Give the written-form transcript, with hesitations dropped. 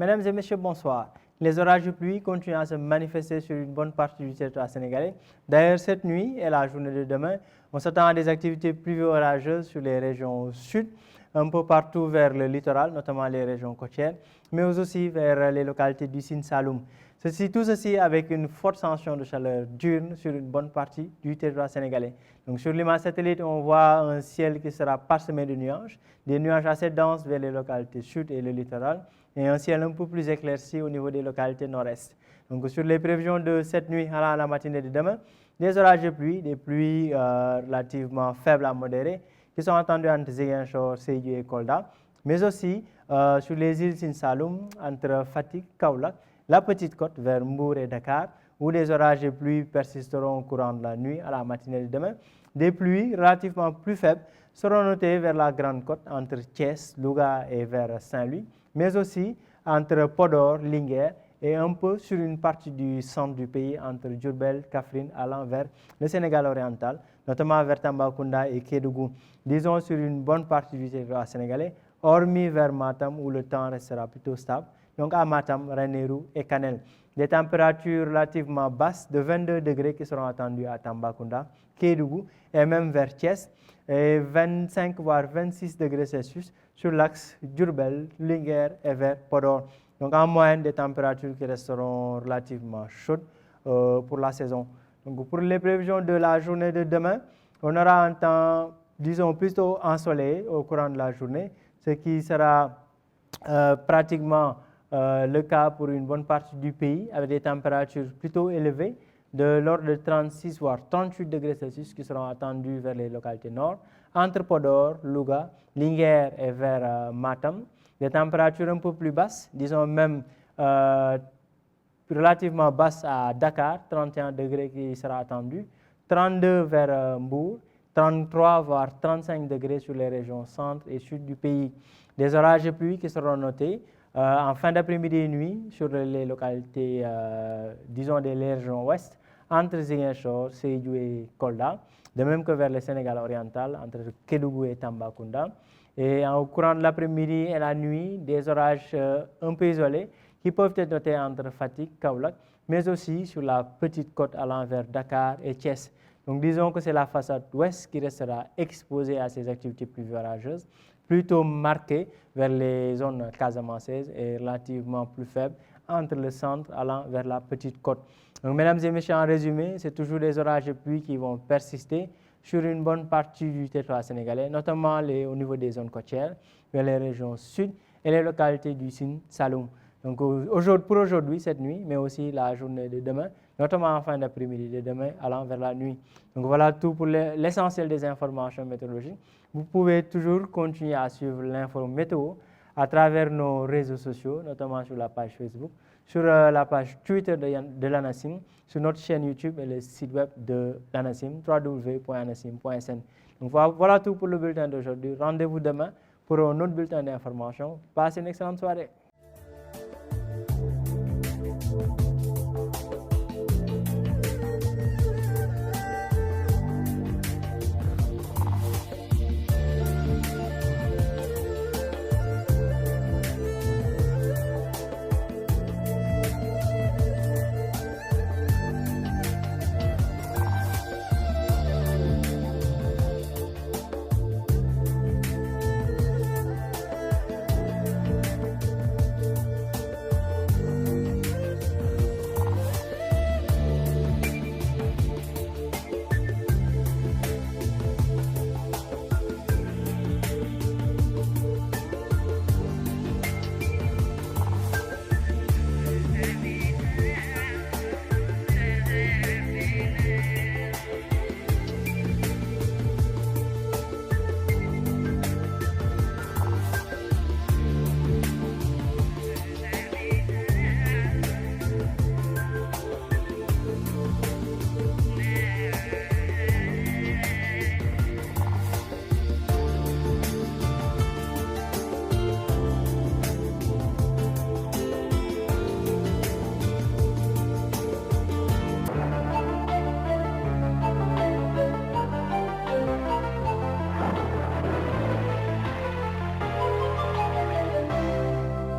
Mesdames et messieurs, bonsoir. Les orages de pluie continuent à se manifester sur une bonne partie du territoire sénégalais. D'ailleurs, cette nuit et la journée de demain, on s'attend à des activités pluvio-orageuses sur les régions sud, un peu partout vers le littoral, notamment les régions côtières, mais aussi vers les localités du Sine Saloum. Tout ceci avec une forte tension de chaleur diurne sur une bonne partie du territoire sénégalais. Donc sur l'image satellite, on voit un ciel qui sera parsemé de nuages, des nuages assez denses vers les localités sud et le littoral, et un ciel un peu plus éclairci au niveau des localités nord-est. Donc sur les prévisions de cette nuit à la matinée de demain, des orages de pluie, des pluies relativement faibles à modérées, qui sont attendus entre Ziguinchor, Sédhiou et Kolda, mais aussi sur les îles Sine Saloum, entre Fatick, Kaolack, la Petite Côte vers Mbour et Dakar, où des orages de pluie persisteront au courant de la nuit à la matinée de demain. Des pluies relativement plus faibles seront notées vers la Grande Côte, entre Thiès, Louga et vers Saint-Louis, mais aussi entre Podor, Linguère et un peu sur une partie du centre du pays, entre Diourbel, Kaffrine, allant vers le Sénégal oriental, notamment vers Tambacounda et Kédougou. Disons sur une bonne partie du territoire sénégalais, hormis vers Matam où le temps restera plutôt stable. Donc à Matam, Ranérou et Kanel. Des températures relativement basses de 22 degrés qui seront attendues à Tambacounda, Kédougou et même vers Thiès, et 25 voire 26 degrés Celsius sur l'axe Diourbel, Linguère et vers Podor. Donc en moyenne des températures qui resteront relativement chaudes pour la saison. Donc pour les prévisions de la journée de demain, on aura un temps, disons, plutôt ensoleillé au courant de la journée, ce qui sera pratiquement le cas pour une bonne partie du pays, avec des températures plutôt élevées, de l'ordre de 36 voire 38 degrés Celsius qui seront attendus vers les localités nord, entre Podor, Louga, Linguère et vers Matam. Des températures un peu plus basses, disons même relativement basses à Dakar, 31 degrés qui sera attendu, 32 vers Mbour, 33 voire 35 degrés sur les régions centre et sud du pays. Des orages de pluie qui seront notés en fin d'après-midi et nuit sur les localités, disons, des régions ouest, entre Ziguinchor, Sédhiou et Kolda, de même que vers le Sénégal oriental, entre Kédougou et Tambacounda. Et au courant de l'après-midi et la nuit, des orages un peu isolés qui peuvent être notés entre Fatick, Kaolack, mais aussi sur la Petite Côte allant vers Dakar et Thiès. Donc disons que c'est la façade ouest qui restera exposée à ces activités pluvio-orageuses, plutôt marquée vers les zones casamançaises et relativement plus faible entre le centre allant vers la Petite Côte. Donc mesdames et messieurs, en résumé, c'est toujours des orages de pluie qui vont persister sur une bonne partie du territoire sénégalais, notamment au niveau des zones côtières, vers les régions sud et les localités du Sine Saloum. Donc pour aujourd'hui, cette nuit, mais aussi la journée de demain, notamment en fin d'après-midi de demain allant vers la nuit. Donc voilà tout pour l'essentiel des informations météorologiques. Vous pouvez toujours continuer à suivre l'info météo à travers nos réseaux sociaux, notamment sur la page Facebook, sur la page Twitter de l'ANACIM, sur notre chaîne YouTube et le site web de l'ANACIM, www.anacim.sn. Donc voilà tout pour le bulletin d'aujourd'hui. Rendez-vous demain pour un autre bulletin d'information. Passez une excellente soirée.